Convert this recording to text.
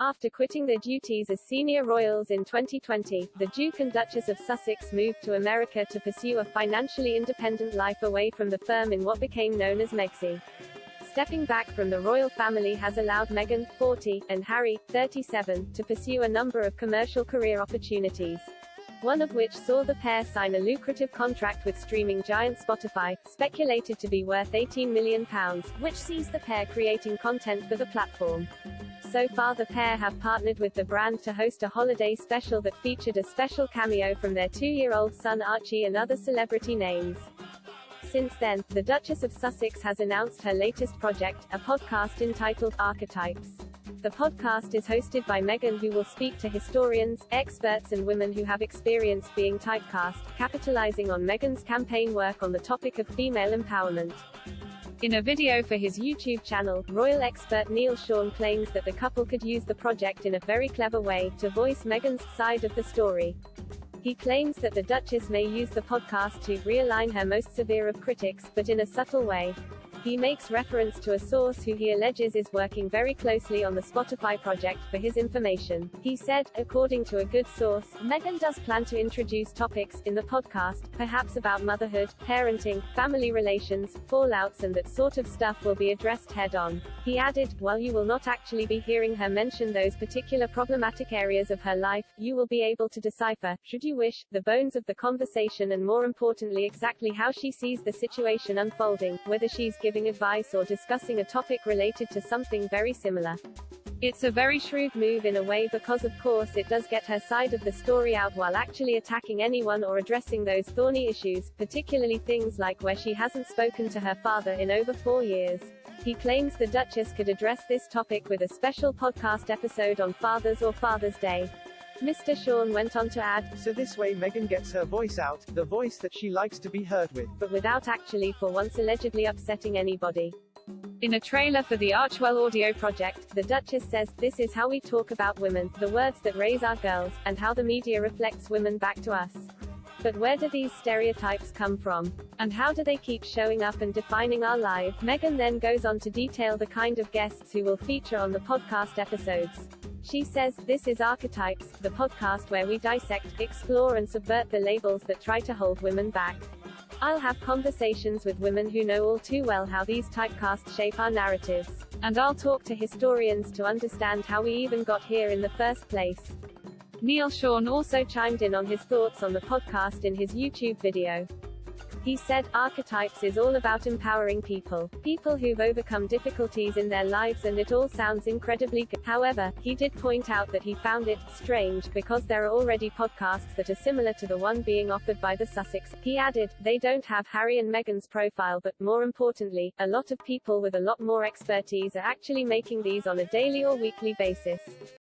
After quitting their duties as senior royals in 2020, the Duke and Duchess of Sussex moved to America to pursue a financially independent life away from the firm in what became known as Megxi. Stepping back from the royal family has allowed Meghan, 40, and Harry, 37, to pursue a number of commercial career opportunities. One of which saw the pair sign a lucrative contract with streaming giant Spotify, speculated to be worth £18 million, which sees the pair creating content for the platform. So far the pair have partnered with the brand to host a holiday special that featured a special cameo from their 2-year-old son Archie and other celebrity names. Since then, the Duchess of Sussex has announced her latest project, a podcast entitled Archetypes. The podcast is hosted by Meghan, who will speak to historians, experts and women who have experienced being typecast, capitalizing on Meghan's campaign work on the topic of female empowerment. In a video for his YouTube channel, royal expert Neil Sean claims that the couple could use the project in a very clever way, to voice Meghan's side of the story. He claims that the Duchess may use the podcast to realign her most severe of critics, but in a subtle way. He makes reference to a source who he alleges is working very closely on the Spotify project. For his information, he said, according to a good source, Meghan does plan to introduce topics in the podcast, perhaps about motherhood, parenting, family relations, fallouts and that sort of stuff will be addressed head-on. He added, while you will not actually be hearing her mention those particular problematic areas of her life, you will be able to decipher, should you wish, the bones of the conversation and more importantly exactly how she sees the situation unfolding, whether she's giving advice or discussing a topic related to something very similar. It's a very shrewd move in a way because of course it does get her side of the story out while actually attacking anyone or addressing those thorny issues, particularly things like where she hasn't spoken to her father in over 4 years. He claims the Duchess could address this topic with a special podcast episode on Father's or Father's Day. Mr. Sean went on to add, so this way Meghan gets her voice out, the voice that she likes to be heard with. But without actually for once allegedly upsetting anybody. In a trailer for the Archwell audio project, the Duchess says, this is how we talk about women, the words that raise our girls, and how the media reflects women back to us. But where do these stereotypes come from? And how do they keep showing up and defining our lives? Meghan then goes on to detail the kind of guests who will feature on the podcast episodes. She says, this is Archetypes, the podcast where we dissect, explore and subvert the labels that try to hold women back. I'll have conversations with women who know all too well how these typecasts shape our narratives. And I'll talk to historians to understand how we even got here in the first place. Neil Sean also chimed in on his thoughts on the podcast in his YouTube video. He said, Archetypes is all about empowering people who've overcome difficulties in their lives and it all sounds incredibly good. However, he did point out that he found it strange because there are already podcasts that are similar to the one being offered by the Sussex. He added, they don't have Harry and Meghan's profile but, more importantly, a lot of people with a lot more expertise are actually making these on a daily or weekly basis.